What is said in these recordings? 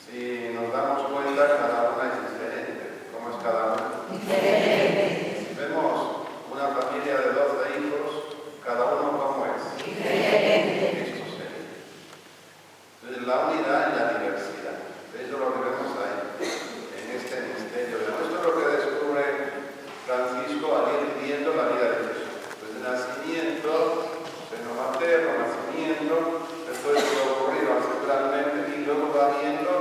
si nos damos cuenta, cada una es diferente. ¿Cómo es cada una? Diferente. Si vemos una familia de 12 hijos, cada uno ¿cómo es? Diferente. Esto sería. Entonces, la unidad y la diversidad. Eso es lo que vemos ahí, en este misterio. Esto es lo que descubre Francisco al ir viviendo la vida de Jesús. Desde el nacimiento, seno materno, nacimiento, después de lo ocurrido ancestralmente, y luego va viendo,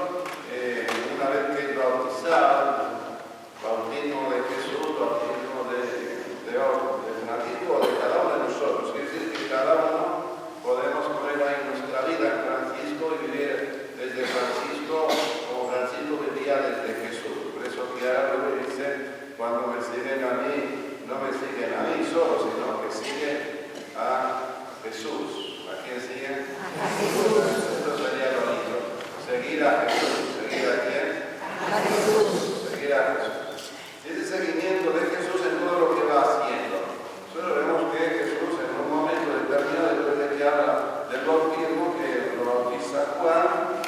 una vez que es bautizado, bautismo de Jesús, bautismo del nativo, de cada uno de nosotros. Quiere decir que cada uno podemos poner ahí nuestra vida en Francisco y vivir desde Francisco como Francisco vivía desde Jesús. Por eso Clara luego dice, cuando me siguen a mí, no me siguen a mí solo, sino que siguen a Jesús. ¿A quién siguen? A Jesús. Esto sería lo lindo. Seguir a Jesús. ¿Seguir a quién? A Jesús. Seguir a Jesús. Ese seguimiento de Jesús en todo lo que va haciendo. Solo vemos que Jesús en un momento determinado, después de que habla del bautismo, que lo bautiza Juan,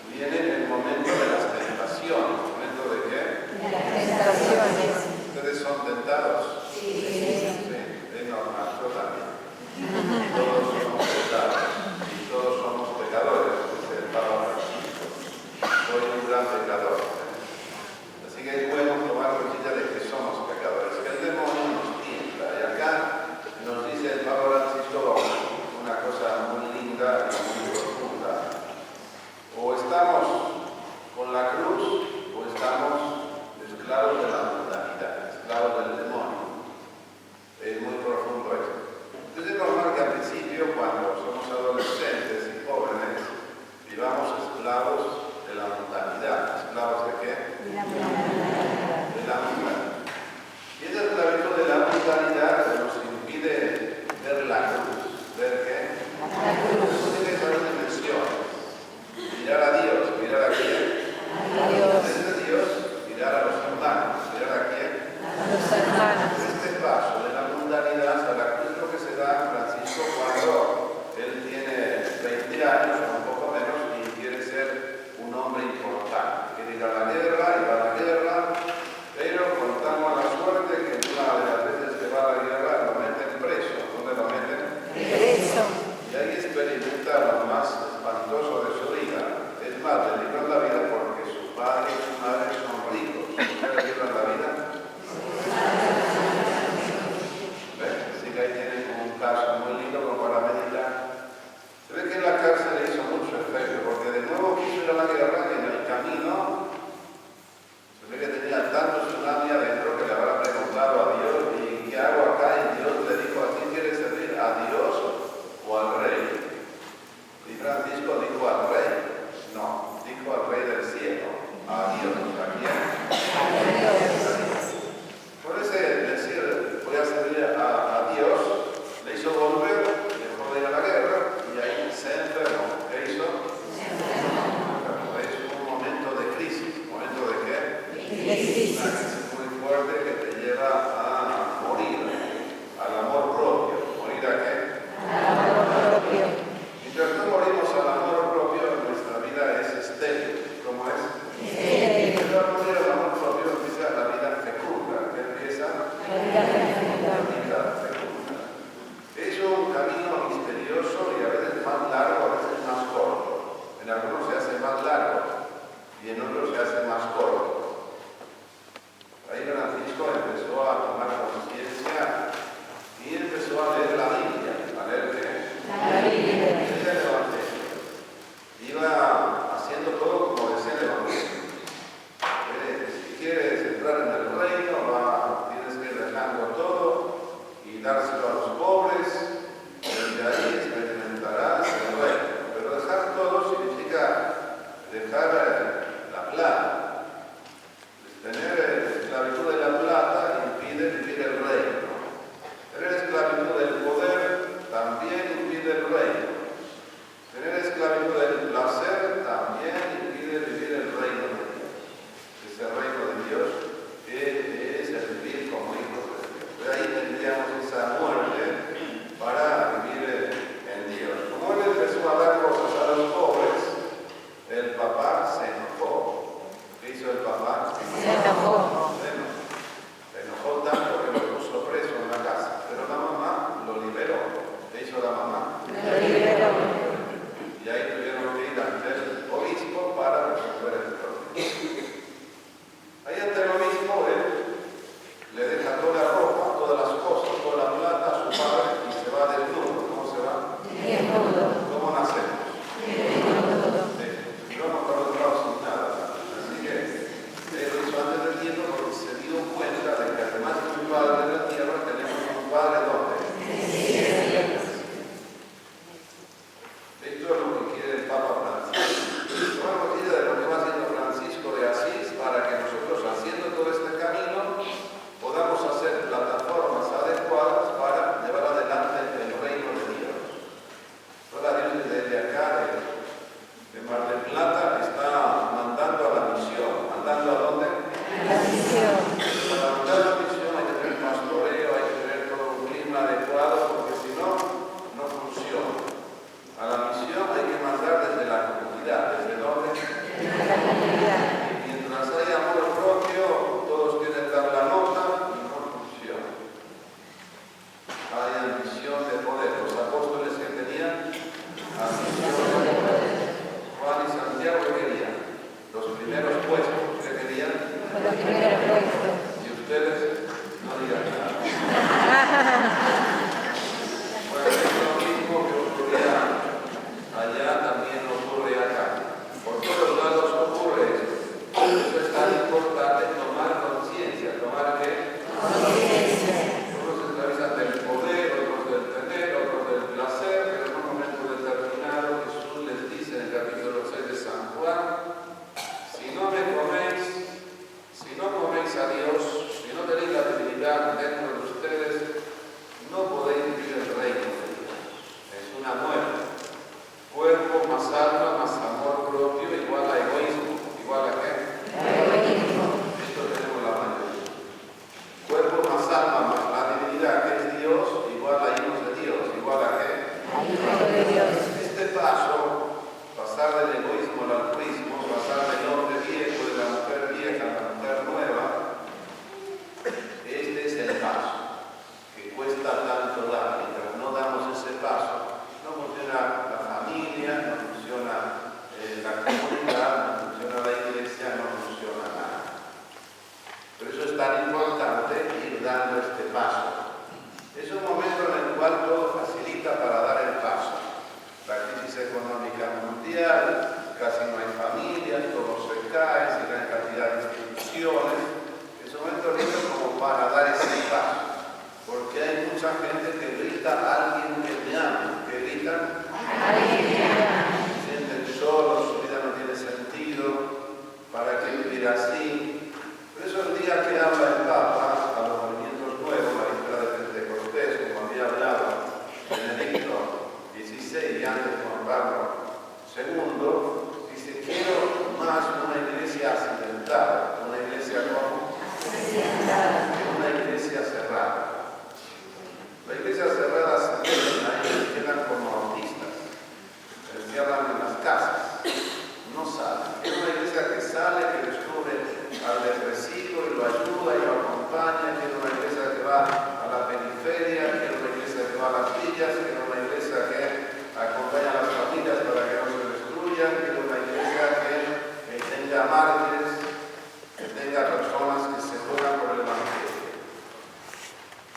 viene el momento de las tentaciones. ¿El momento de qué? De las tentaciones. ¿Ustedes son tentados? Sí. Sí, es normal, yo también. Todos somos tentados y todos somos pecadores, dice el Papa Francisco. Soy un gran pecador. Así que es bueno tomar conciencia de que somos pecadores, que el demonio nos tienta. Y acá nos dice el Papa Francisco una cosa muy linda y muy profunda. O estamos con la cruz o estamos esclavos de la mundanidad, esclavos del demonio. Es muy profundo esto. Entonces es normal que al principio, cuando somos adolescentes y jóvenes, vivamos esclavos de la mundanidad. ¿Esclavos de qué? De la mundanidad. De la mundanidad. Y esa esclavitud de la mundanidad nos impide ver la cruz. ¿Ver qué? La cruz. Tiene esas dimensiones. Mirar a Dios, mirar a quién. A Dios. Desde Dios, mirar a los hermanos, mirar a quién. A los hermanos. Este paso de la mundanidad a la cruz es lo que se da a Francisco cuando él tiene 20 años o un poco menos y quiere ser un hombre importante. Quiere ir a la guerra, pero contamos la suerte que una de las veces que va a la guerra lo meten preso. ¿Dónde lo meten? Preso. Y ahí experimenta lo más espantoso de su vida. Es más, le libran la vida porque su padre y su madre son ricos. ¿Por qué le libran la vida? Así que ahí tienen un caso muy lindo como para meditar. Se ve que en la cárcel le hizo mucho efecto, porque de nuevo quiso ir a la guerra y en el camino se ve que tenía tanto tsunami adentro que le habrá preguntado a Dios, ¿y qué hago acá? Y Dios le dijo, ¿a quién quieres servir? ¿A Dios o al rey? Y Francisco dijo al rey. No, dijo al rey del cielo. A Dios. ¿A quién? Por ese decir, voy a servir a Dios, le hizo volver, dejó de ir a la guerra y ahí se enfermó. ¿Qué hizo? Es un momento de crisis. ¿Un momento de qué? De crisis. Una crisis muy fuerte que te lleva a morir, al amor propio. ¿Morir a qué? Al amor propio. Mientras no morimos al amor propio, nuestra vida es estéril. ¿Cómo es? Estéril. Pero al morir al amor propio empieza la vida fecunda. ¿Qué empieza? La vida fecunda. La vida fecunda. Es un camino misterioso y a veces más largo, a veces más corto. En algunos se hace más largo y en otros se hace más corto. Ahí Francisco empezó a tomar conciencia y empezó a leer la Biblia. ¿A leer qué? La Biblia. Decía el Evangelio. Iba haciendo todo como decía el Evangelio. Si quieres entrar en el reino, tienes que ir dejando todo y dárselo a los pobres. Desde ahí experimentarás el reino. Pero dejar todo significa dejar la plata. Tener esclavitud de la plata impide vivir el reino. Tener esclavitud del poder también impide el reino. Tener esclavitud del placer también impide vivir el reino de Dios. Ese reino de Dios es el vivir como hijos de Dios. De ahí tendríamos esa muerte para vivir en Dios. Como él empezó a dar cosas a los pobres, el papá papá se enojó. ¿Qué hizo el papá? Se enojó. Se enojó tanto que lo puso preso en la casa. Pero la mamá lo liberó. ¿Qué hizo la mamá? Lo liberó. Y ahí tuvieron que ir ante el obispo para resolver el problema. Ahí ante el obispo él le deja toda la ropa, todas las cosas, toda la plata a su padre y se va desnudo. ¿Cómo se va? Desnudo. ¿Cómo nacemos? Desnudo. No vamos para otro lado sin nada. Así que él lo hizo antes del tiempo porque se dio cuenta de que además de un padre de la tierra tenemos un padre donde. Esto es lo que quiere el Papa Francisco. No es lo que quiere de lo que va haciendo Francisco de Asís para que nosotros, haciendo todo este camino, podamos hacer plataformas adecuadas para llevar adelante el reino de Dios. Toda Dios desde acá, de Mar del Plata, está mandando a la misión. ¿Mandando a dónde? La misión. Para mandar a la misión hay que tener pastoreo, hay que tener todo un clima adecuado, porque si no, no funciona. A la misión hay que mandar desde la comunidad. ¿Desde dónde? La comunidad. Mientras hay amor propio, todos quieren dar la nota y no funciona. Hay ambición de poder. Los apóstoles que tenían ambición de poder. Juan y Santiago querían los primeros puestos. ¿Qué querían? Los primeros puestos. Y ustedes no digan nada. Bueno, es lo mismo que ocurría allá, también ocurre acá. Por todos lados ocurre eso. Por eso es tan importante tomar conciencia. ¿Tomar qué? Conciencia. Unos se esclavizan del poder, otros del tener, otros del placer, pero en un momento determinado Jesús les dice en el capítulo 6 de San Juan: si no me coméis, si no coméis a Dios, si no tenéis la divinidad dentro de ustedes, no podéis vivir el reino de Dios. Es una muerte. Cuerpo más alma más amor propio igual a egoísmo. ¿Igual a qué? Egoísmo. Esto tenemos la mayoría. Cuerpo más alma más la divinidad que es Dios igual a hijos de Dios. ¿Igual a qué? Hijo de Dios. Este paso, pasar del egoísmo al altruismo, pasar del hombre viejo, de la mujer vieja a la mujer nueva, este es el paso que cuesta tanto dar. Mientras no damos ese paso, no funciona la familia, no funciona la comunidad, no funciona la iglesia, no funciona nada. Por eso es tan importante ir dando este paso. Es un momento en el cual todo facilita para dar el paso. La crisis económica mundial, casi no hay familias, todo se cae, se cae cantidad de instituciones. Es un momento lindo como para dar ese paso. Porque hay mucha gente que grita a alguien que me ama, que gritan, Alguien que ama. se sienten solos, su vida no tiene sentido, ¿para qué vivir así? Por eso el día que habla el Papa a los movimientos nuevos, la víspera de Pentecostés, como había hablado Benedicto XVI y antes Juan Pablo II, dice: quiero más una iglesia accidentada, una iglesia como una iglesia cerrada. La iglesia cerrada se quedan como autistas, se encierran en las casas, no salen. Es una iglesia que sale, que descubre al depresivo y lo ayuda y lo acompaña. Es una iglesia que va a la periferia, es una iglesia que va a las villas, es una iglesia que acompaña a las familias para que no se destruyan, es una iglesia que tenga mártires, que tenga personas que se juegan por el evangelio.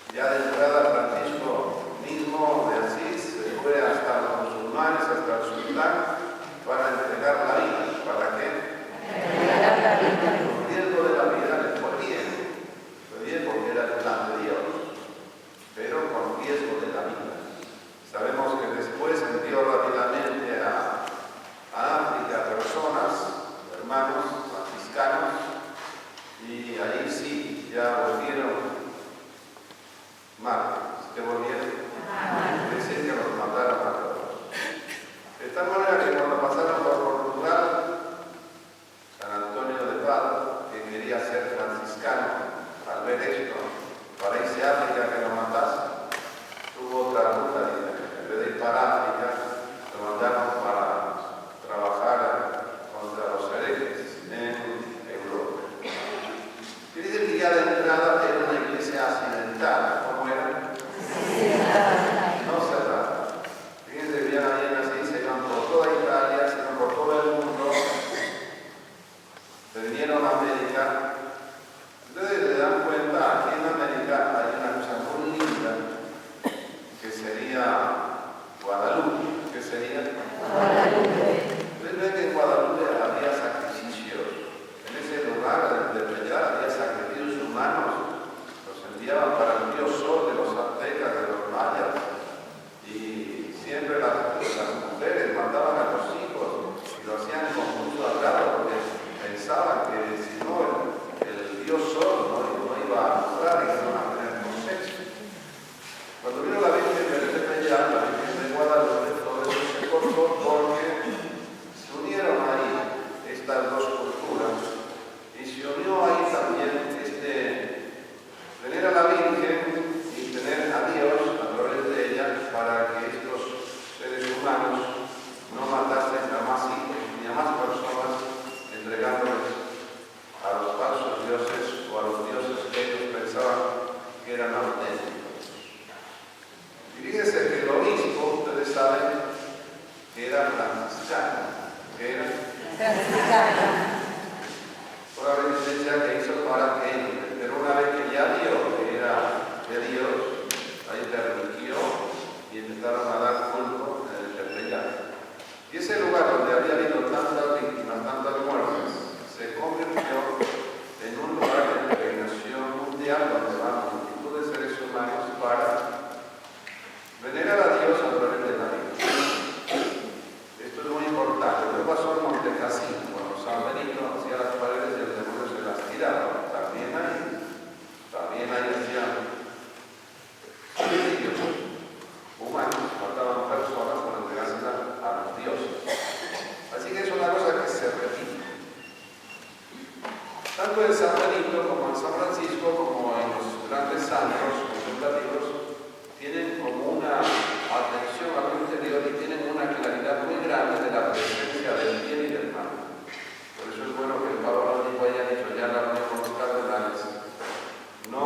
Ya de entrada Francisco mismo de Asís se fue hasta los musulmanes, hasta el sultán, para entregar la vida. ¿Para qué? Entregar la vida. El riesgo de la vida le fue bien. Fue bien porque era el plan de Dios, pero con riesgo de la vida. Sabemos que después envió rápidamente a África personas, hermanos, santificada. Por la beneficencia que hizo para que, pero una vez que ya vio que era de Dios, ahí permitió y empezaron a dar culto en el templo. Y ese lugar donde había habido tantas víctimas, tantas muertes, se convirtió en un lugar de peregrinación mundial donde van multitud de seres humanos para venerar a Dios a través de la vida. Esto es muy importante. Luego pasó en Monte Cassino, cuando San Benito hacía las paredes y el demonio se las tiraba. También ahí hacían suicidios humanos, mataban personas para entregárselas a los dioses. Así que es una cosa que se repite. Tanto en San Benito como en San Francisco, como en los grandes santos contemplativos, tienen como una atención a lo interior y tienen una claridad muy grande de la presencia del bien y del mal. Por eso es bueno que el Papa Benito haya dicho ya en la reunión con los cardenales, no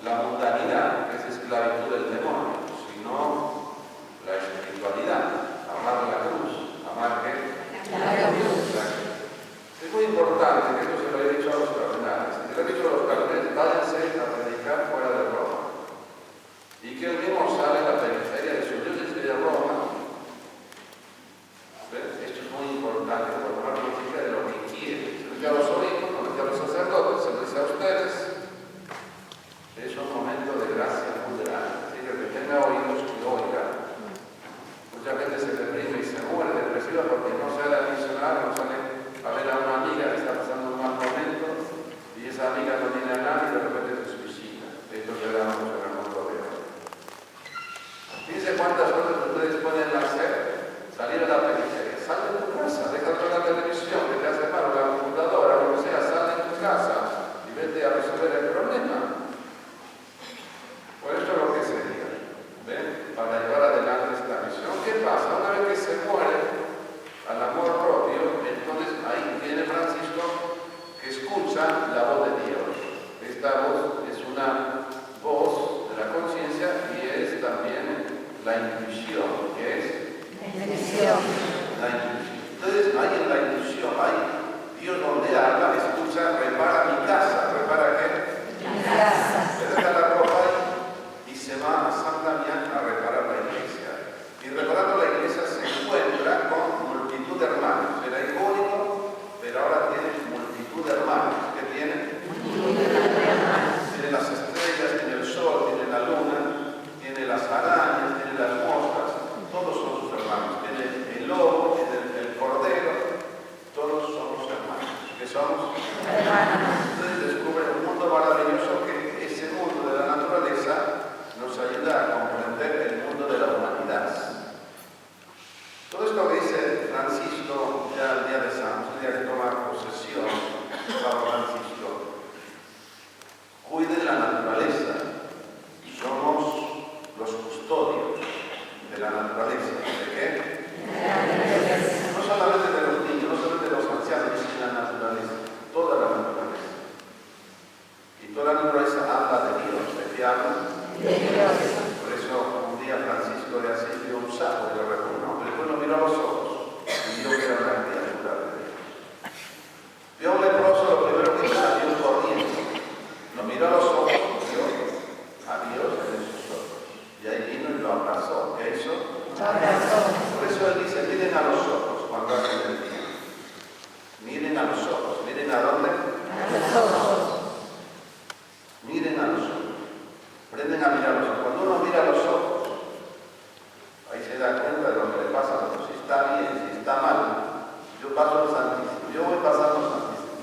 la mundanidad, que es esclavitud del demonio, sino la espiritualidad, amar la cruz, amar ¿qué? La cruz. Es muy importante, que esto se lo he dicho a los cardenales. Se lo he dicho a los cardenales, váyanse a predicar fuera de Roma. Y que el mismo sale a la periferia de su diócesis de Roma. ¿Ven? Esto es muy importante, para tomar noticia de lo que quiere. Se lo dice a los obispos, no lo dice a los sacerdotes, se lo dice a ustedes. Es un momento de gracia muy grande. Así que el que tenga oídos, que oiga. Mucha gente se deprime y se muere depresiva porque no sale a misionar, no sale a ver a una amiga que está pasando un mal momento y esa amiga no tiene a nadie y de repente se suicida. Esto se da mucho en el mundo de hoy. Fíjense cuántas cosas ustedes pueden hacer. Salir a la periferia. Sal de tu casa, deja toda la televisión que te hace mal, o la computadora, o lo que sea, sal de tu casa y vete a resolver el problema. Por esto es lo que sería, ¿ven? Para llevar adelante esta misión. ¿Qué pasa? Una vez que se muere al amor propio, entonces ahí viene Francisco que escucha la voz de Dios. Esta voz es una voz de la conciencia y es también la intuición, que es La intuición. la intuición. Entonces ahí en la intuición, ahí Dios donde habla, escucha, repara mi casa, repara qué? Mi casa. Se deja la ropa y se va a San Damián a reparar la iglesia. Y reparando la iglesia se encuentra con multitud de hermanos. Era icónico, pero ahora tiene multitud de hermanos. ¿Qué tiene? Tiene las estrellas, tiene el sol, tiene la luna, tiene las arañas, tiene las moscas. Todos son sus hermanos. Tiene el lobo, tiene el cordero. Todos somos hermanos. ¿Qué somos? Hermanos. Entonces descubre un mundo maravilloso que ese mundo de la naturaleza nos ayuda a comprender el mundo de la humanidad. Todo esto que dice Francisco ya el día de Santos, el día que toma posesión, Papa Francisco, cuide la naturaleza. Somos los custodios de la naturaleza. ¿De qué? No solamente de los niños, no solamente de los ancianos, sino la naturaleza, toda la naturaleza. Y toda la naturaleza habla de Dios. ¿De qué habla? De Dios. Por eso un día Francisco de Asís vio un sapo y lo repugnó. Después lo miró a los ojos y vio que era una criatura de Dios. Vio a un leproso, lo primero que salió corriendo. Lo miró a los ojos y vio a Dios en sus ojos. Y ahí vino y lo abrazó. ¿Qué hizo? Lo abrazó. Por eso él dice, miren a los ojos cuando hacen el bien. Miren a los ojos. ¿Miren a dónde? A los ojos. Miren a los ojos. Aprenden a mirar a los ojos. Cuando uno mira a los ojos, ahí se da cuenta de lo que le pasa a uno. Si está bien, si está mal. Yo paso al Santísimo. Yo voy pasando al Santísimo.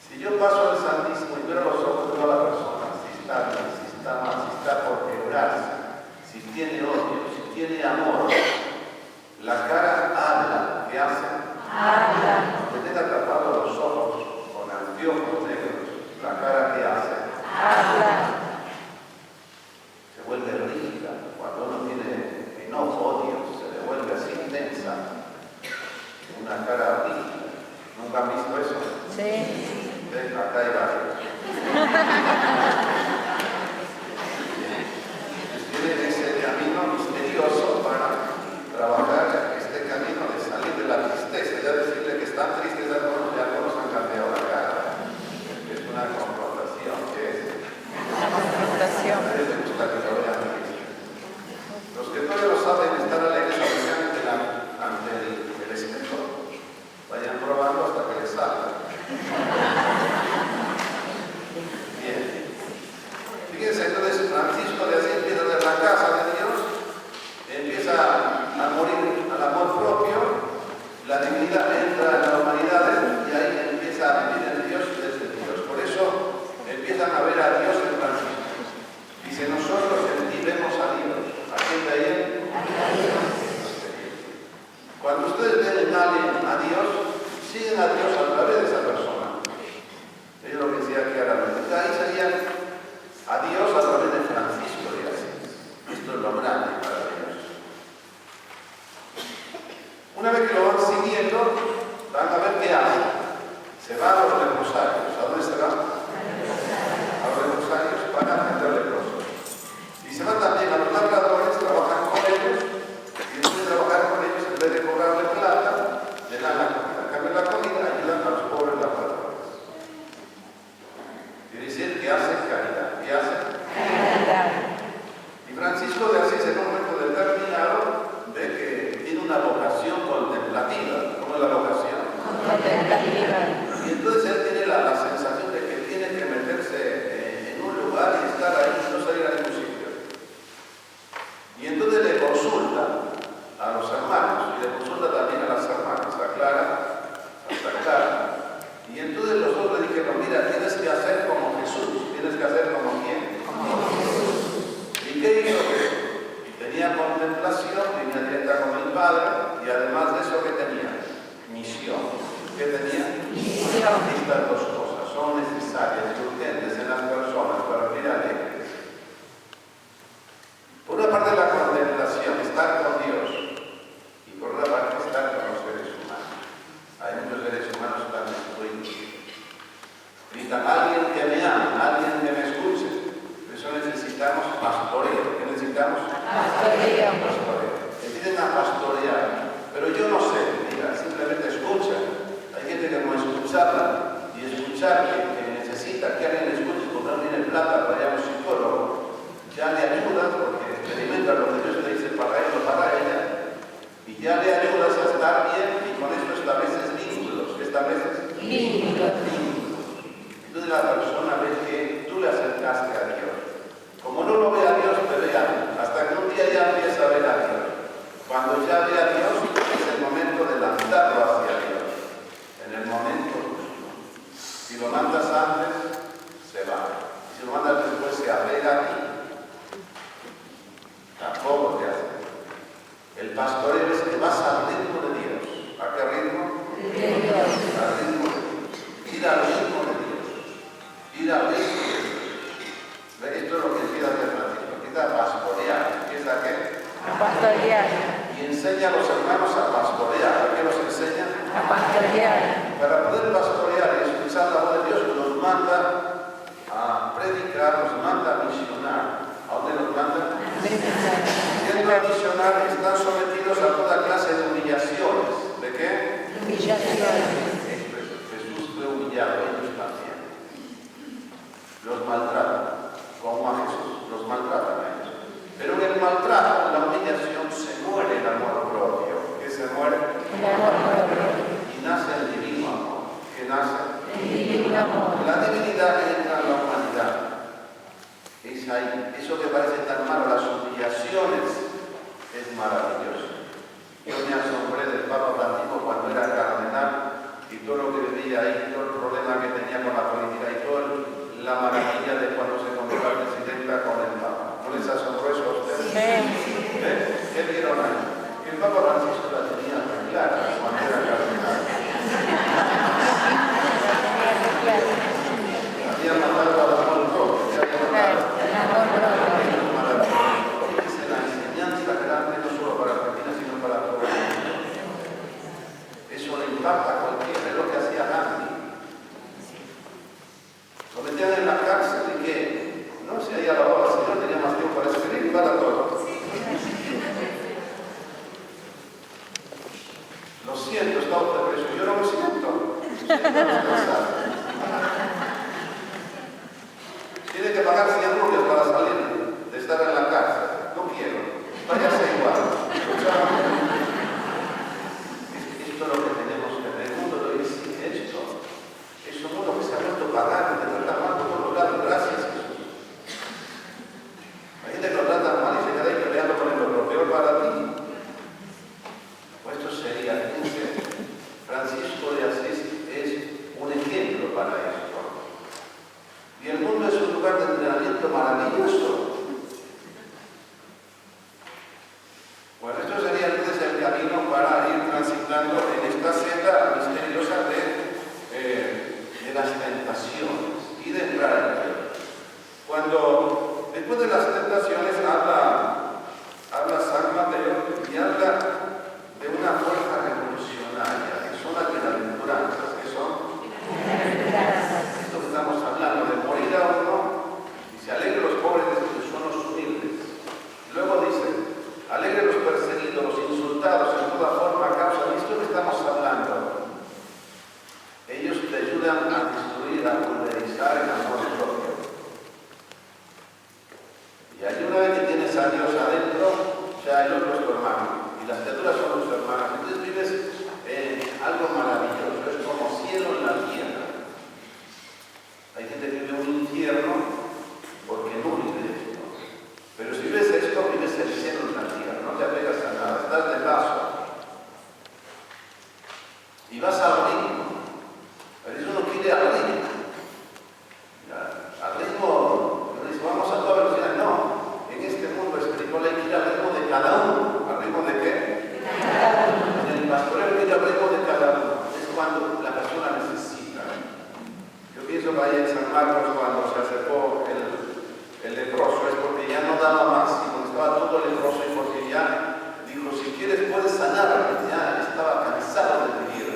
Si yo paso al Santísimo y miro a los ojos de toda la persona, si está bien, si está mal, si está por quebrarse, si tiene odio, si tiene amor, la cara habla. ¿Qué hace? Habla. Aunque tenga tapados los ojos con anteojos negros, la cara que hace Habla. se vuelve rígida. Cuando uno tiene enojo, odio, se le vuelve así intensa. Una cara rígida. ¿Nunca han visto eso? Sí. ¿Ven? Acá hay varios. Tienen ese camino misterioso para están tristes algunos y algunos han cambiado la cara. Es una confrontación que es. Una confrontación. A nadie le gusta que lo vean tristes. Los que todavía lo saben están alegres ante el espejo. Vayan probando hasta que les salga. Bien. Fíjense, entonces Francisco de Asís empieza desde la casa de Dios, empieza a morir al amor propio, la divinidad entra en la humanidad y ahí empieza a vivir en Dios y desde Dios. Por eso empiezan a ver a Dios en Francisco. Dice, nosotros en ti vemos a Dios. ¿A quién veían? Cuando ustedes ven en alguien a Dios, siguen a Dios a través de esa persona. Es lo que decía aquí claramente. Ahí serían a Dios a través de Francisco de Asís. Esto es lo grande para Dios. Una vez que lo van siguiendo, van a ver qué hacen. Se van a los leprosarios. ¿A dónde se van? A los leprosarios para atender leprosos. Y se van también a los labradores, trabajan con ellos, y después de trabajar con ellos, en vez de cobrarle plata, le dan la comida. En cambio, la comida ayudan a los pobres labradores. Quiere decir que hacen caridad. ¿Qué hacen? Caridad. Y Francisco de Asís, en un momento determinado, ve que tiene una vocación contemplativa. ¿Cómo es la vocación? Contemplativa. Y entonces él tiene la sensación de que tiene que meterse en un lugar y estar ahí y no salir a ningún sitio. Y entonces le consulta a los hermanos, y le consulta también a las hermanas, a Clara, hasta Clara. Y entonces los dos le dijeron, mira, tienes que hacer como Jesús, tienes que hacer como quién. ¿Y qué hizo Jesús? Tenía contemplación, tenía dieta con el Padre, y además de eso, ¿qué tenía? Misión. ¿Qué tenía? Misión. Estas dos cosas son necesarias y urgentes en las personas para vivir alegres. Por una parte la contemplación, estar con Dios, y por otra parte estar con los seres humanos. Hay muchos seres humanos tan destruidos. Necesitan alguien que me ame, alguien que me escuche. Por eso necesitamos pastoreo. ¿Qué necesitamos? Pastoreo. Pastoreo. Empiecen a pastorear. Pero yo no sé, mira, simplemente escucha. Hay gente que no escucharla y escuchar que necesita que alguien le escuche porque no tiene plata para ir a un psicólogo. Ya le ayudas porque experimenta lo que Dios te dice para él o para ella. Y ya le ayudas a estar bien y con esto estableces vínculos. ¿Qué estableces? Vínculos. Entonces la persona ve que tú le acercaste a Dios. Como no lo ve a Dios, te ve a ti. Hasta que un día ya empieza a ver a Dios. Cuando ya ve a Dios, es el momento de lanzarlo hacia Dios. En el momento. Si lo mandas antes, se va. Si lo mandas después, se apega a ti. Tampoco te hace. El pastoreo es que vas al ritmo de Dios. ¿A qué ritmo? De Dios. Al ritmo de Dios. Ir al ritmo de Dios. Ir al ritmo de Dios. Esto es lo que empieza a hacer Francisco. Empieza a pastorear. ¿Empieza a qué? A pastorear. Y enseña a los hermanos a pastorear. ¿A qué los enseña? A pastorear. Para poder pastorear y escuchar la voz de Dios, nos manda a predicar, nos manda a misionar. ¿A dónde nos manda? Siendo a misionar, están sometidos a toda clase de humillaciones. ¿De qué? Humillaciones. Jesús fue humillado, ellos también. Los maltratan, como a Jesús, los maltratan a ellos. Pero en el maltrato, en la humillación, se muere el amor propio. ¿Qué se muere? El amor propio. Y nace el divino amor. ¿Qué nace? El divino amor. La divinidad entra en la humanidad. Es ahí. Eso que parece tan malo, las humillaciones, es maravilloso. Yo me asombré del Papa Francisco cuando era cardenal y todo lo que vivía ahí, todo el problema que tenía con la política y toda la maravilla de cuando se encontró la presidenta con el Papa. ¿No les asombró eso a ustedes? ¿Qué vieron ahí? Que el Papa Francisco la tenía muy clara cuando era cardenal. Había matado al amor propio. El amor propio. Es la enseñanza grande no solo para Argentina, sino para todo el mundo. Eso le impacta a cualquiera, es lo que hacía Gandhi. Lo metían en la cárcel Tiene que pagar 100 rupias para salir de estar en la cárcel. No quiero. Váyase igual. Esto es lo que tenemos que ver. El mundo de hoy exige esto. Es un mundo que se ha vuelto pagano, que trata mal por todos lados. Gracias, Jesús. Hay gente que lo trata mal y se queda ahí peleando con lo peor para ti. Pues esto sería, fíjense, Francisco de Asís es un ejemplo para esto. Y el mundo es un lugar de entrenamiento maravilloso. Bueno, esto sería entonces el camino para ir transitando en esta senda misteriosa de las tentaciones y de entrar en el cielo. Cuando después de las tentaciones habla San Mateo y habla de una fuerza revolucionaria, que son las bienaventuranzas, que son esto que estamos hablando, de morir a uno, y se alegren los pobres de que son los humildes. Luego dice, alegren los perseguidos, los insultados en toda forma a causa de esto que estamos hablando. Ellos te ayudan a destruir, a pulverizar el amor propio. Y hay una vez que tienes a Dios adentro, ya el otro es tu hermano. Y las criaturas son tus hermanas. Entonces vives algo maravilloso, es como cielo en la tierra. Hay gente que vive un infierno porque no vive esto. Pero si vives esto, vives el cielo en la tierra, no te apegas a nada, estás de paso. Y vas al ritmo. A veces uno quiere al ritmo. Al ritmo, uno dice, vamos a toda velocidad. No, en este mundo espiritual hay que ir al ritmo de cada uno. ¿Al ritmo de qué? En el pastoreo hay que ir al ritmo de cada uno. Es cuando la persona necesita. Yo pienso que ahí en San Marcos, cuando se acercó el leproso, es porque ya no daba más, y cuando estaba todo leproso, y porque ya dijo, si quieres puedes sanarme, ya estaba cansado de vivir.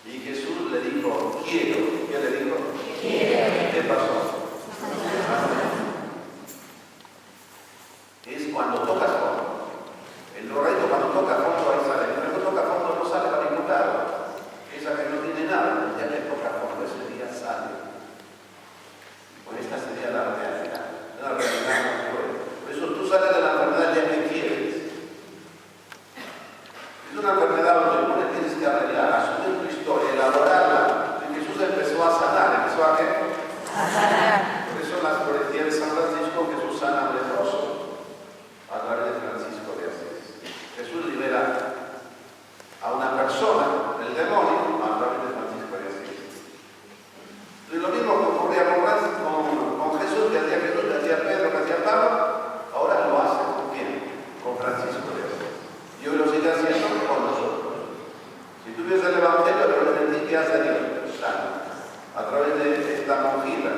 Y Jesús le dijo, quiero. ¿Qué le dijo? Quiero. ¿Qué pasó? Es cuando tocas fondo. El drogadito cuando toca fondo ahí sale. El que no toca fondo no sale para ningún lado. Esa que no tiene nada, ya le toca fondo, ese día sale. Pues esta sería la realidad. La realidad no puede. Por eso tú sales de la enfermedad ya que quieres. Es una enfermedad donde tú le tienes que arreglar, asumir tu historia, elaborarla. Y Jesús empezó a sanar. ¿Empezó a qué? A sanar. Por eso en las profecías de San Francisco Jesús sana al leproso a través de Francisco de Asís. Jesús libera a una persona del demonio a través de Francisco de Asís. Y lo mismo que ocurría con Jesús, que hacía Jesús, que hacía Pedro, que hacía Pablo, ahora lo hace con quién? Con Francisco de Asís. Y hoy lo sigue haciendo con nosotros. Si tú ves el Evangelio, pero en ti, ¿qué hace Dios? Sana. A través de esta monjita,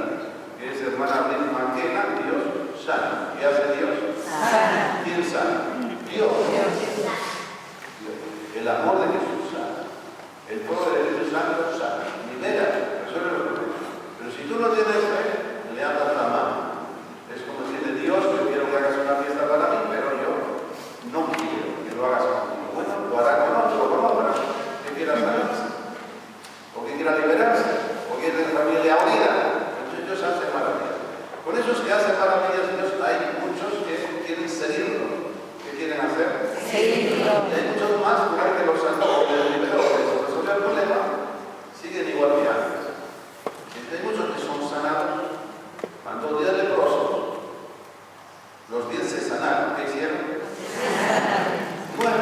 que es hermana Ruiz Manquena, Dios sana. ¿Qué hace Dios? Sana. ¿Quién sana? Dios. El amor de Jesús sana. El fuego de Jesús Santo sana. Libera, resuelve los problemas. Pero si tú no tienes fe, le andas la mano. Es como decirle, Dios, yo quiero que hagas una fiesta para mí, pero yo no quiero que lo hagas conmigo. Bueno, lo hará con otro o con otra que quiera salirse, o que quiera liberarse, o que quiera familia unida. Entonces Dios hace maravillas. Con esos que hacen maravillas, Dios, hay muchos que quieren seguirlo. ¿Qué quieren hacer? Seguirlo. Y hay muchos más que los santos que les liberó, que les resolvió el problema, siguen igual que antes. Hay muchos que son sanados. Cuando 10 leprosos, los 10 se sanaron. ¿Qué hicieron? 9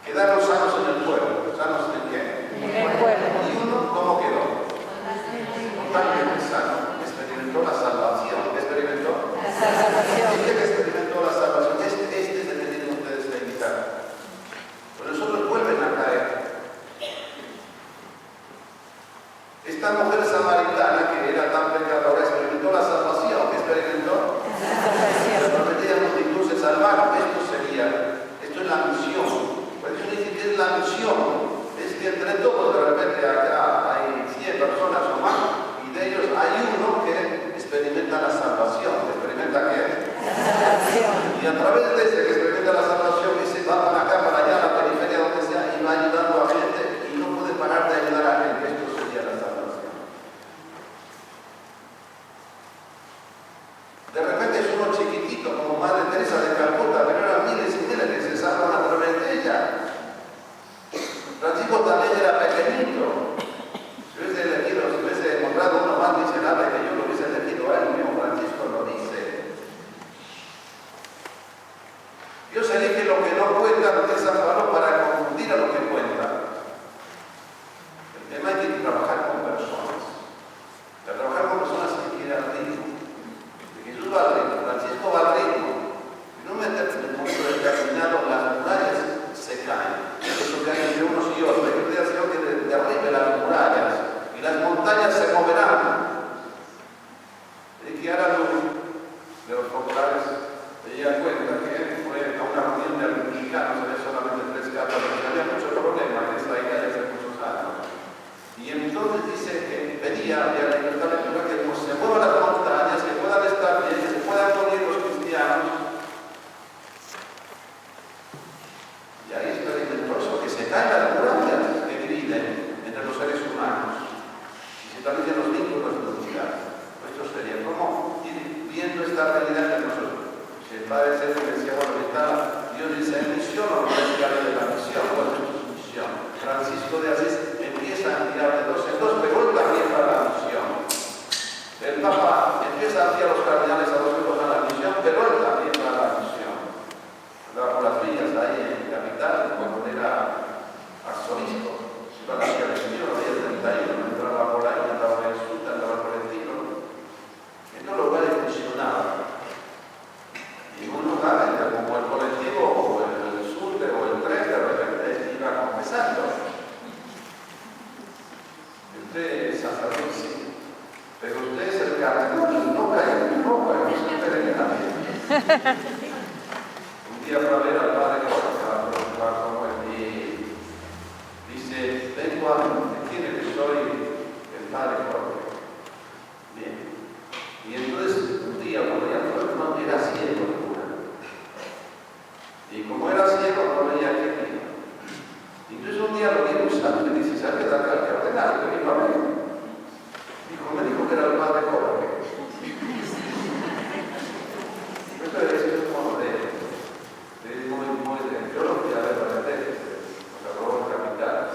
quedaron sanos en el pueblo. ¿Sanos en qué? En el pueblo. ¿Y uno cómo quedó? Totalmente sano. Experimentó la salvación. ¿Qué experimentó? La salvación. ¿Y quién experimentó la salvación? Este es el que tienen ustedes que invitar. Pero nosotros vuelven a caer. Esta mujer samaritana que era tan pecadora experimentó la salvación. ¿Qué experimentó? La salvación. Pero aquella multitud se salvaron. Esto es la misión. Por eso dice que es la misión. Es que entre todos de repente acá hay 100 personas o más y de ellos hay uno que experimenta la salvación. ¿Experimenta qué? La salvación. Y a través de ese que experimenta la salvación, ese va para acá, para allá, a la periferia, donde sea, y va ayudando a gente y no de Asís empieza a enviar de dos en dos, pero él también va a la misión. El Papa empieza a enviar a los cardenales a los hijos a la misión, pero él también va a la misión. Andaba por las villas ahí en Capital, cuando era arzobispo. Iba a la villa 21, la villa 31, entraba por ahí, andaba en el sur, andaba por el tiro. En todos los lugares funcionaba. Y en un lugar, como el colectivo, o el sur, o el tren, de repente iba confesando. Usted es sacerdote, sí, pero usted es el cardenal y no cae en mi ropa, no se espere que nadie. Un día fue a ver al padre Jorge, se va a preocupar como él, y dice, vengo a decirle que soy el padre Jorge. Bien. Y entonces un día cuando ya no era ciego el cura. Y como era ciego no veía que iba. Entonces un día lo vi usando y dice, ¿sabes qué tal que al cardenal que vino a ver? Dijo, me dijo que era el padre Jorge. Esto es como yo lo fui a ver a la tele, los arrobos capitales.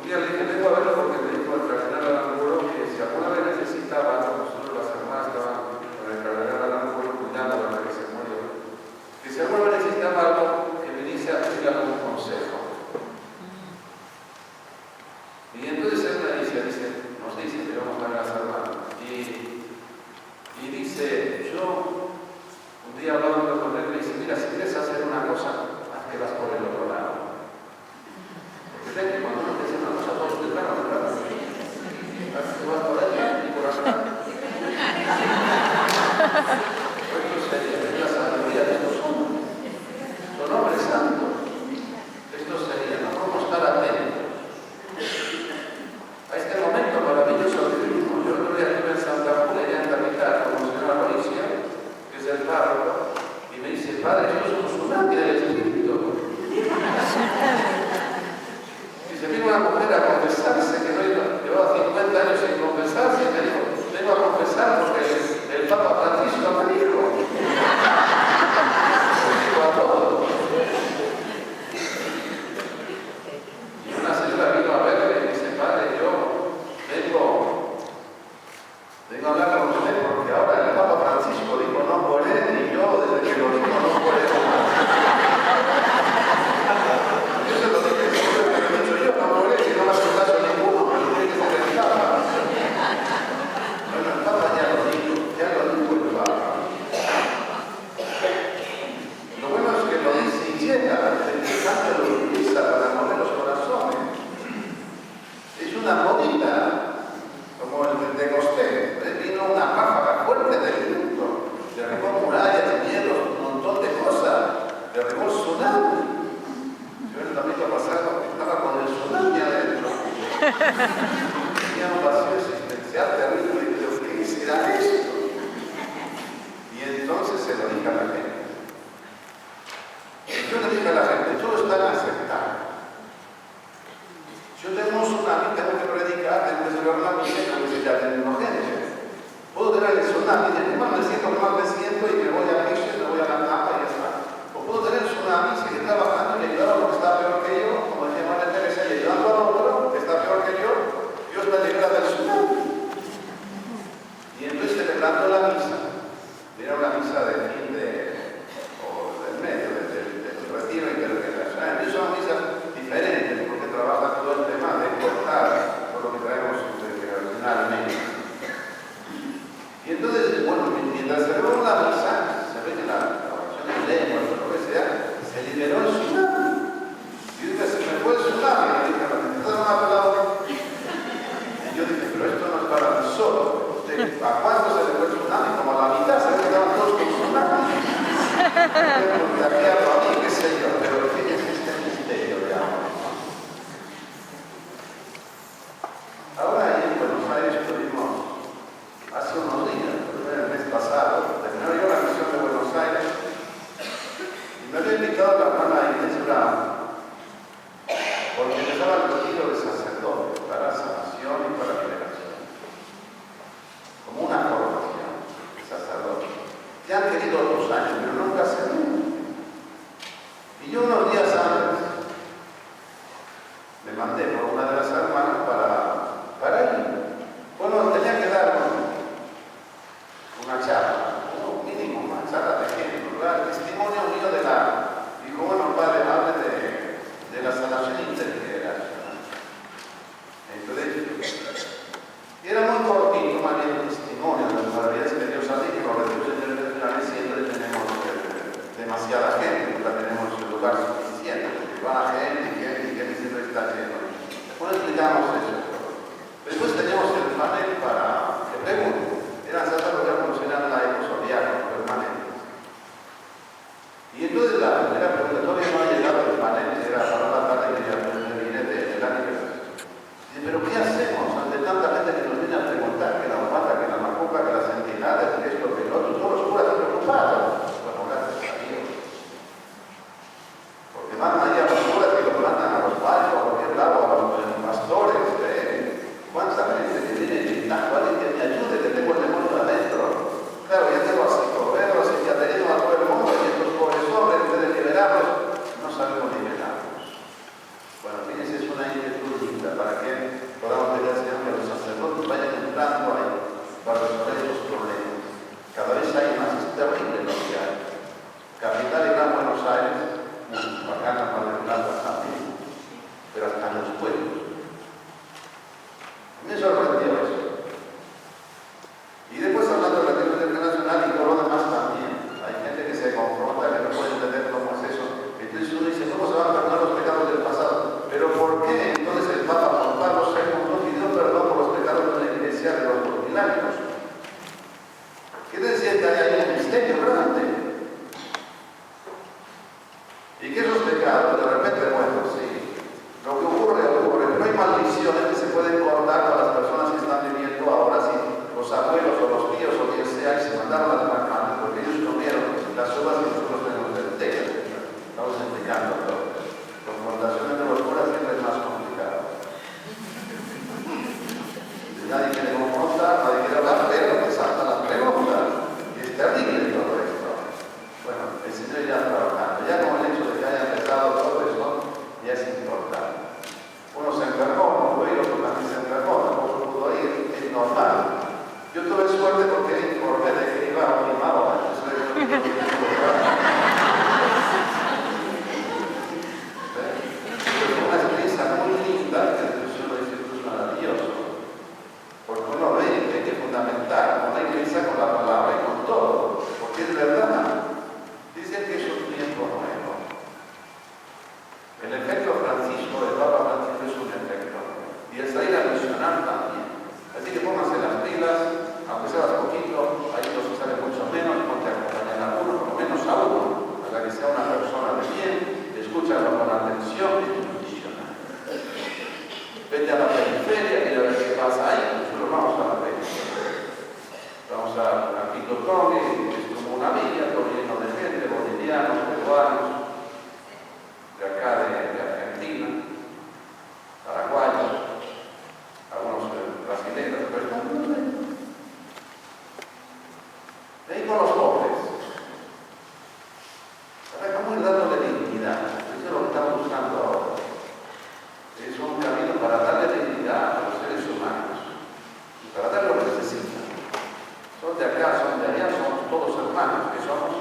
Un día le dije, vengo a verlo porque me dijo el cardenal Arangulo que si alguna vez necesitaba algo, nosotros las hermanas estaban con el cardenal Arangulo cuidando hasta que se murió, que si alguna vez necesitaba algo, que me dice a pedir algún consejo. Y entonces él me nos dice que vamos a ver a las hermanas. Y dice, yo un día hablando con él me dice, mira, si quieres hacer una cosa, haz que vas por el otro lado. Porque ven que cuando uno te dice una cosa, todos te van a hablar. Haz que vas por allá y por acá. Esto sería la sabiduría de estos hombres. Son hombres santos. Esto sería, no podemos estar atentos a este momento maravilloso que vivimos. Yo otro día estuve en Santa Julia, allá en Capital, con el señor Mauricio, que es el párroco, y me dice, padre, yo soy un tsunami del Espíritu. Dice, vino una mujer a confesarse, que no llevaba 50 años sin confesarse, y me dijo, vengo a confesar porque el Papa Francisco me dijo. Digo a todos. Y una señora vino a verme y dice, padre, yo vengo a hablar con usted porque ahora el Papa Francisco dijo no por él y yo desde que lo digo no por él más. Yo se lo dije, siempre me lo he dicho yo, no por él y no me hace caso ninguno, pero tiene que ser el Papa. Bueno, el Papa ya lo dijo el Papa. Lo bueno es que lo dice y llega, el Santo lo utiliza para mover los corazones. Es una modita. Como el de Pentecostés, vino una ráfaga fuerte del viento, derribó murallas, hielos, un montón de cosas, derribó el tsunami. Yo el domingo pasado estaba con el tsunami adentro. Tenía un vacío existencial terrible y digo, ¿qué será esto? Y entonces se lo dije a la gente. Yo le dije a la gente, todos están aceptados. Yo tengo un tsunami, tengo que predicar, tengo que celebrar la misa, tengo que ya tener urgencia. Puedo tener el tsunami, de mal me siento y me voy a misa y me voy a la cama y ya está. O puedo tener el tsunami, seguir trabajando y ayudar a uno que está peor que yo, como decía María Teresa, y ayudando a otro que está peor que yo, Dios me libra del tsunami. Y entonces celebrando la misa, era una misa de fin o del medio, del retiro y del relacionamiento. Entonces son misas diferentes, porque trabaja todo el tema de cortar por lo que traemos generacionalmente. Y entonces, bueno, mientras celebramos la misa, se ve que la oración en lengua, lo que sea, se liberó el tsunami. Y yo dije, se me fue el tsunami. Y dije, ¿me estás una palabra? Y yo dije, pero esto no es para mí solo. ¿A cuánto se le fue el tsunami? Como a la mitad se quedaban todos con tsunami. De aquí a mí, qué sé yo, pero fíjense este misterio de amor. Ahora ahí en Buenos Aires estuvimos hace unos días, el mes pasado, terminó yo la misión de Buenos Aires y me había invitado a la hermana Inés Brown porque empezaba el retiro de sacerdotes para sanación y para liberación, como una formación de sacerdotes. Ya han querido otros años, pero nunca se ven. Y yo unos días antes le mandé por por una de las hermanas para ir. Bueno, tenía que dar una charla, mínimo, una charla de ejemplo, el testimonio mío de dijo, bueno, padre, hable de la sanación intergeneracional. Entonces, era muy cortito, más bien el testimonio de las maravillas que Dios hace, que los retiros intergeneracionales siempre tenemos demasiada gente, nunca tenemos el lugar suficiente, porque va gente siempre está lleno. Bueno, explicamos eso. Después teníamos el panel para que pregunten. Eran sacerdotes que funcionaban en la ecosodiana permanente. Y entonces la primera pregunta, todavía no ha llegado el panel, era para la tarde que ya me vine del aniversario. Dice, pero ¿qué hacemos ante tanta gente que nos viene a preguntar, que la mata, que la macuca, que las entidades, que esto, que lo otro, todos los curas preocupados? Bueno, gracias a Dios. Porque mandan ahí a los curas que los mandan a los barrios, a cualquier lado, a los pastores, ¿cuánta gente que viene gritando, alguien que me ayude, que tengo el demonio adentro? Claro, ya tengo a psicólogos, psiquiatría, a todo el mundo, y estos pobres hombres, en vez de liberarlos, no sabemos liberarlos. Bueno, fíjense, es una inquietud linda para que podamos pedir al Señor que los sacerdotes vayan entrando ahí para resolver estos problemas. Cada vez hay más, es terrible lo que hay. Capital y Gran Buenos Aires, bacanas, Madrid también, pero hasta en los pueblos. Me sorprendió eso. Y después hablando de la teoría internacional y todo lo demás también. Hay gente que se confronta, que no puede entender cómo es eso. Entonces uno dice, ¿cómo se van a perdonar los pecados del pasado? Pero ¿por qué entonces el Papa Juan Pablo II no pidió perdón por los pecados de la Iglesia de los 2000 años? Quiere decir que hay un misterio grande. Y que esos pecados, de repente, bueno, sí, lo que ocurre, pero hay maldiciones que se pueden cortar para las personas que están viviendo ahora, si los abuelos o los tíos o quien sea, y se mandaron las manos, porque ellos comieron las uvas que nosotros tenemos del té. Estamos explicando todo. Confrontaciones de los curas siempre es más complicado. Nadie quiere confrontar, nadie quiere hablar, pero te saltan las preguntas. Y es terrible todo esto. Bueno, el Señor ya trabajando. Ya con el hecho de que haya empezado todo eso, ya es importante. Uno se enfermó, no pudo ir, otro también se enfermó, tampoco pudo ir, es normal. Yo tuve suerte porque informé de que iba a mi mamá, una experiencia muy linda que el Señor dice que es maravilloso. Porque uno ve que hay que fundamentar una iglesia con la palabra y con todo, porque es verdad. Dicen que es un tiempo nuevo. El efecto Francisco, el Papa Francisco es un efecto. Y el salir a misionar también. Así que pónganse las pilas, aunque sea poquito, hay los que salen mucho menos, ponte a acompañar a uno, por lo menos a uno, para que sea una persona de bien, escúchalo con atención y misionar. Vete a la periferia y a ver qué pasa ahí, nosotros vamos a la periferia. Vamos a Picotón, que es como una villa, todo lleno de gente, bolivianos, peruanos, de acá de Argentina, paraguayos, algunos brasileños, pero están muy bien. De ahí con los pobres. Estamos dándole dignidad, eso es lo que estamos buscando ahora. Es un camino para darle dignidad a los seres humanos y para darle lo que necesitan. Son de acá, son de allá, somos todos hermanos, que somos.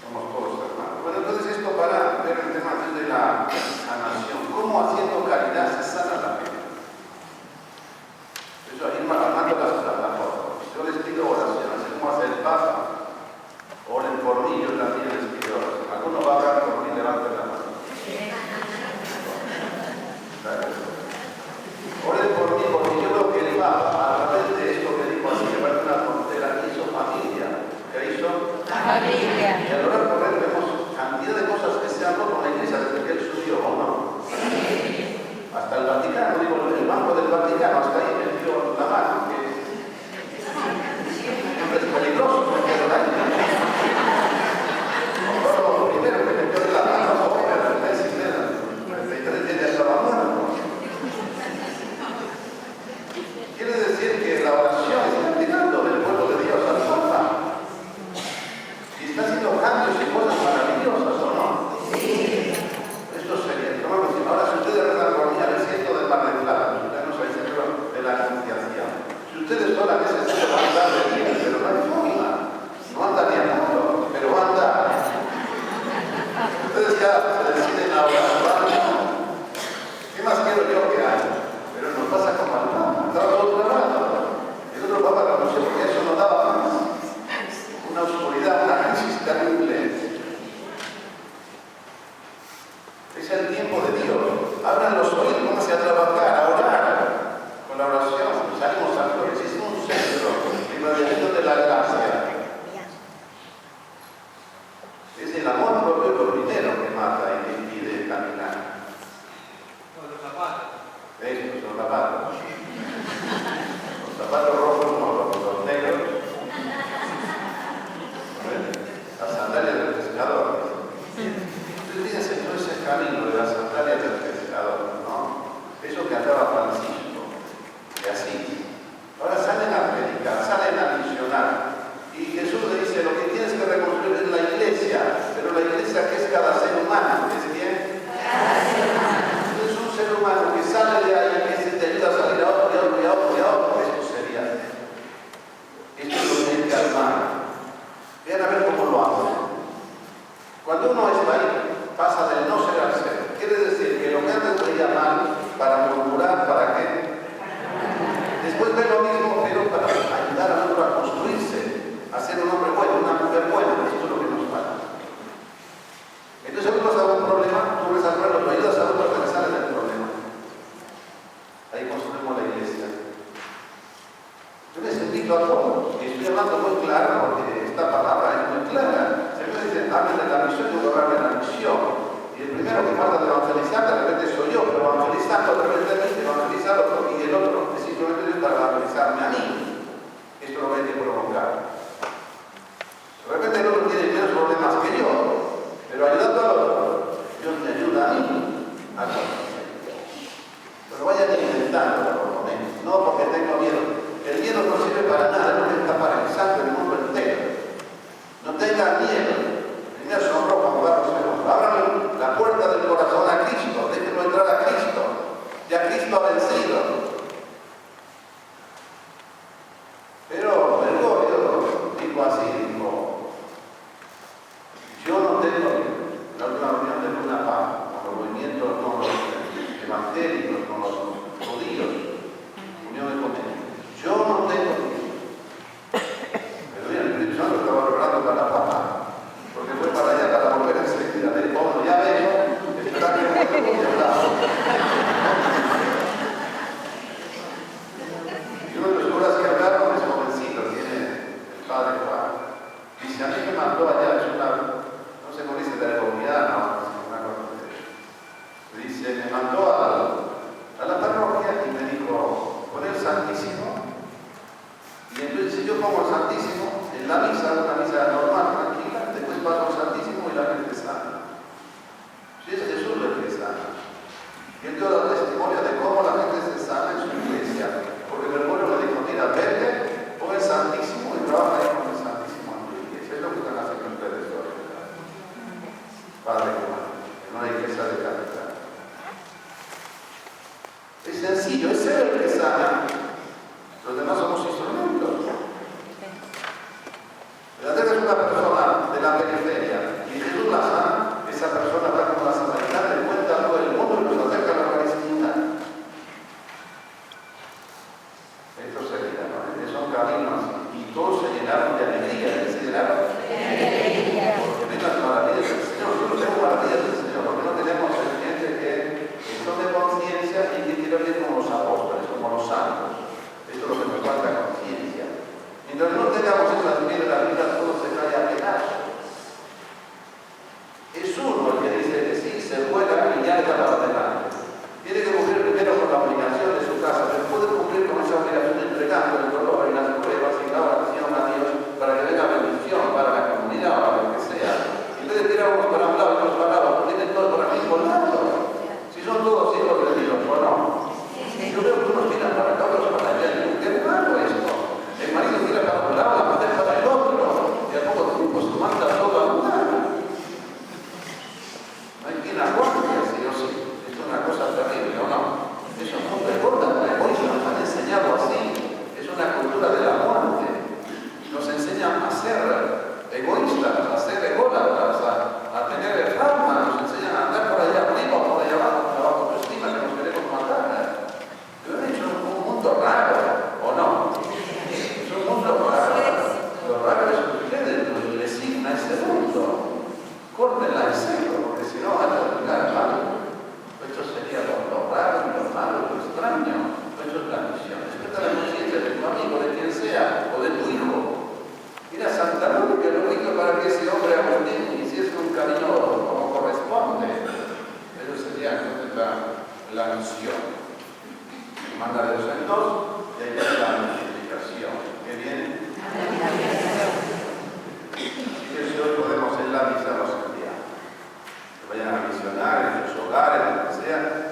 Somos todos hermanos. Bueno, entonces esto para ver el tema de la sanación. ¿Cómo haciendo caridad se sana la fe? Eso ahí armando las plataformas. Yo les pido oración, así como hace el Papa. Oren por mí, yo también les pido oración. ¿Alguno va a orar por mí? Levanten la mano. Oren por mí, porque yo veo que el Papa, a través de esto que dijo así, que parece una frontera, hizo familia. ¿Qué hizo? Familia. Y al orar por él vemos cantidad de cosas que se han roto con la iglesia desde que él subió, ¿o no? Hasta el Vaticano, digo, el banco del Vaticano, hasta ahí metió la mano, que es peligroso, porque es daño. Lo primero que metió la mano, era el Messi, era 33 días ya estaba muerto. Quiere decir que la oración está llegando del pueblo de Dios al Papa. Y está haciendo cambios y cosas maravillosas, ¿o no? Sí. Esto sería, ahora si media mal para murmurar, ¿para qué? Después ve lo mismo, pero para ayudar al otro a construirse, a ser un hombre bueno, una mujer buena. Esto es lo que nos falta. Entonces, si nosotros tenemos un problema, tú resuelves, tú ayudas a otros a que salen del problema. Ahí construimos la iglesia. Yo les invito a todos, y estoy hablando muy claro, porque esta palabra es muy clara. Se me dice, hablen de la misión, yo voy a hablar de la misión. Y el primero que falta de evangelizar, de repente soy yo, pero evangelizando, de repente a mí, evangelizar otro, y el otro es simplemente Dios para evangelizarme a mí. Esto es lo que hay que provocar. De repente el otro tiene menos problemas que yo, pero ayudando al otro, Dios me ayuda a mí a conocer. Pero vayan intentando por lo menos, no porque tengo miedo. El miedo no sirve para nada, no está paralizando el mundo entero. No tengan miedo. Me asombró cuando va a los segundos. Abran la puerta del corazón a Cristo, déjenlo entrar a Cristo. Ya Cristo ha vencido. Pero Bergoglio dijo así, dijo, yo no tengo la última reunión de Luna Paz, con los movimientos, con los evangélicos, con los judíos, unión de comedia. Yo no tengo tiempo. Pero mira, el Espíritu Santo estaba preparando para la papa, porque fue para allá para volver enseguida. Le dijo, bueno, ya veo, espera que no te voy a hablar. Y uno de los curas que hablaron es jovencito, tiene el padre Juan. Dice, a mí me mandó allá, es una, no sé cómo dice, de la comunidad, no, una cosa de eso. Dice, me mandó a la parroquia y me dijo, pon el Santísimo. Y entonces si yo pongo el Santísimo en la misa, una misa normal, tranquila, después paso el Santísimo y la gente sana. Si es Jesús el que sana. Y él dio la testimonio de cómo la gente se sana en su iglesia. Porque el pueblo le dijo, mira, vete, pon el Santísimo y trabaja ahí con el Santísimo en tu iglesia. Es lo que están haciendo ustedes hoy. Padre Juan, en una iglesia de caridad. Es sencillo, es él el que sana. Los demás somos instrumentos. La tercera es una persona de la periferia y Jesús la sana, esa persona va como la samaritana, le cuenta a todo el mundo y nos acerca a la Eucaristía. Esto sería, ¿no? Son caminos y todos se llenaron de alegría. ¿Se llenaron? Porque ven las maravillas del Señor. Nosotros tenemos maravillas del Señor, porque no tenemos gente que son de conciencia y que quieren vivir como los apóstoles, como los santos. Esto es lo que nos falta, conciencia. Mientras no tengamos esas piedras, la vida todo se cae a pedazos. Es uno el que dice que sí, se juega y ya está para adelante. Tiene que cumplir primero con la obligación de su casa, pero puede cumplir con esa obligación entregando el dolor y las pruebas y la oración a Dios para que venga bendición para la comunidad, para lo que sea. Y ustedes tiramos para un lado y otros para el lado, porque tienen todos para el mismo lado. Si son todos hijos de Dios, ¿o no? Yo veo que unos tiran para acá, otros para allá. Qué raro esto. El marido tira para un lado, la mujer para el otro. Y a poco tiempo se manda todo a lugar. No hay quien aguante así, o sí. Es una cosa terrible, ¿o no? Eso no te importa, la egoísmo nos han enseñado así. Es una cultura de la muerte. Nos enseñan a ser egoístas, a ser ególatras, a tener fama. Nos enseñan a andar por allá arriba o por allá abajo, con la baja autoestima que nos queremos matar. Pero han hecho un mundo raro, ¿o no? Es un mundo raro. Lo raro es que ustedes nos resignan ese mundo. Córtenla en serio, porque si no van a terminar mal. Esto sería lo raro y lo malo, lo extraño. Esto es la misión. Despierta la conciencia de tu amigo, de quien sea, o de tu hijo. Mira Santa Mónica, lo hizo para que ese hombre Agustín hiciese un camino como corresponde. Eso sería entonces la misión. Manda de dos en dos y ahí está la multiplicación. ¿Qué viene? Y si hoy podemos en la misa los enviamos. Que vayan a misionar en sus hogares, lo que sea.